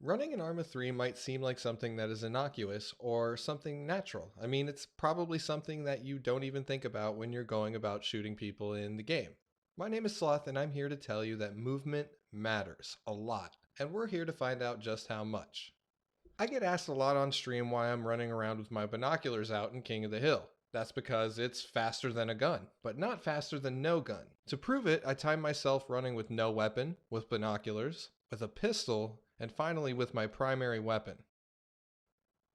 Running in Arma 3 might seem like something that is innocuous or something natural. I mean, it's probably something that you don't even think about when you're going about shooting people in the game. My name is Sloth, and I'm here to tell you that movement matters a lot, and we're here to find out just how much. I get asked a lot on stream why I'm running around with my binoculars out in King of the Hill. That's because it's faster than a gun, but not faster than no gun. To prove it, I time myself running with no weapon, with binoculars, with a pistol, and finally with my primary weapon.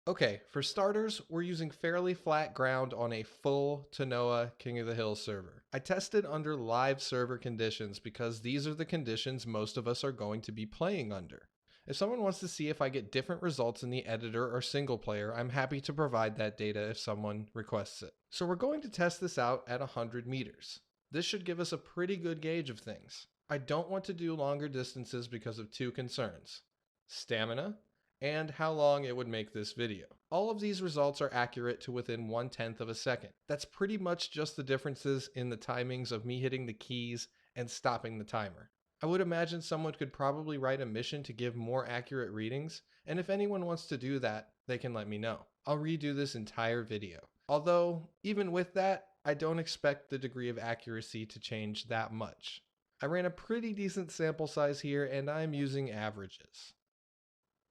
Okay, for starters, we're using fairly flat ground on a full Tanoa King of the Hill server. I tested under live server conditions because these are the conditions most of us are going to be playing under. If someone wants to see if I get different results in the editor or single player, I'm happy to provide that data if someone requests it. So we're going to test this out at 100 meters. This should give us a pretty good gauge of things. I don't want to do longer distances because of two concerns: stamina and how long it would make this video. All of these results are accurate to within 1/10 of a second. That's pretty much just the differences in the timings of me hitting the keys and stopping the timer. I would imagine someone could probably write a mission to give more accurate readings, and if anyone wants to do that, they can let me know. I'll redo this entire video. Although, even with that, I don't expect the degree of accuracy to change that much. I ran a pretty decent sample size here, and I'm using averages.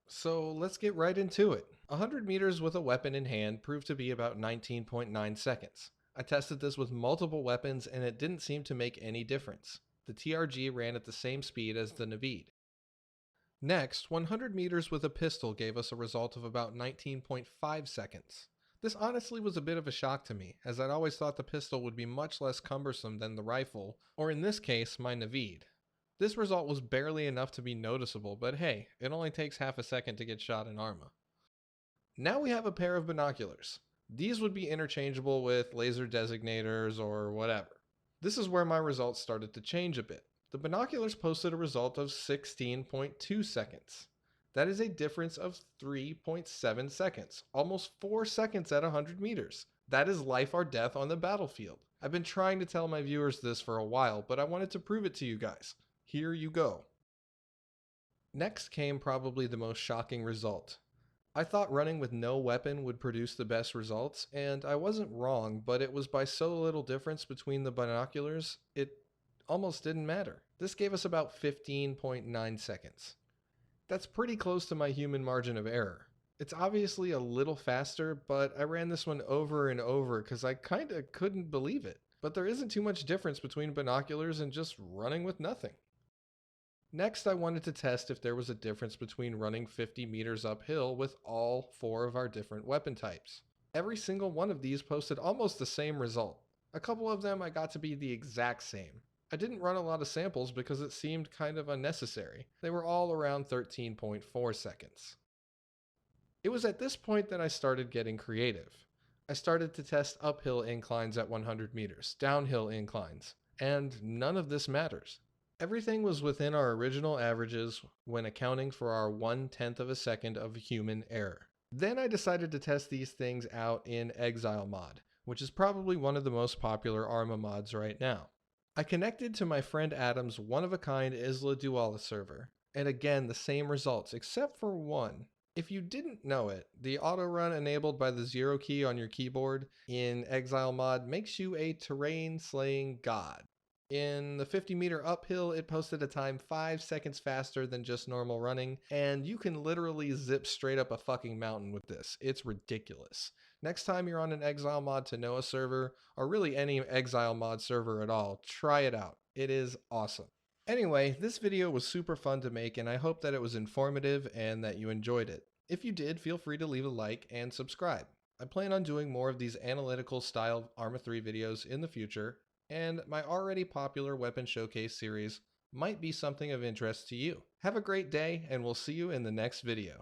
So let's get right into it. 100 meters with a weapon in hand proved to be about 19.9 seconds. I tested this with multiple weapons and it didn't seem to make any difference. The TRG ran at the same speed as the Navid. Next, 100 meters with a pistol gave us a result of about 19.5 seconds. This honestly was a bit of a shock to me, as I'd always thought the pistol would be much less cumbersome than the rifle, or in this case, my Navid. This result was barely enough to be noticeable, but hey, it only takes half a second to get shot in Arma. Now we have a pair of binoculars. These would be interchangeable with laser designators or whatever. This is where my results started to change a bit. The binoculars posted a result of 16.2 seconds. That is a difference of 3.7 seconds, almost 4 seconds at 100 meters. That is life or death on the battlefield. I've been trying to tell my viewers this for a while, but I wanted to prove it to you guys. Here you go. Next came probably the most shocking result. I thought running with no weapon would produce the best results, and I wasn't wrong, but it was by so little difference between the binoculars, it almost didn't matter. This gave us about 15.9 seconds. That's pretty close to my human margin of error. It's obviously a little faster, but I ran this one over and over because I kinda couldn't believe it. But there isn't too much difference between binoculars and just running with nothing. Next, I wanted to test if there was a difference between running 50 meters uphill with all 4 of our different weapon types. Every single one of these posted almost the same result. A couple of them I got to be the exact same. I didn't run a lot of samples because it seemed kind of unnecessary. They were all around 13.4 seconds. It was at this point that I started getting creative. I started to test uphill inclines at 100 meters, downhill inclines, and none of this matters. Everything was within our original averages when accounting for our 1/10 of a second of human error. Then I decided to test these things out in Exile mod, which is probably one of the most popular Arma mods right now. I connected to my friend Adam's one-of-a-kind Isla Duala server, and again the same results except for one. If you didn't know it, the auto run enabled by the 0 key on your keyboard in Exile mod makes you a terrain slaying god. In the 50-meter uphill, it posted a time 5 seconds faster than just normal running, and you can literally zip straight up a fucking mountain with this. It's ridiculous. Next time you're on an Exile mod Tanoa server, or really any Exile mod server at all, try it out. It is awesome. Anyway, this video was super fun to make, and I hope that it was informative and that you enjoyed it. If you did, feel free to leave a like and subscribe. I plan on doing more of these analytical style Arma 3 videos in the future, and my already popular weapon showcase series might be something of interest to you. Have a great day, and we'll see you in the next video.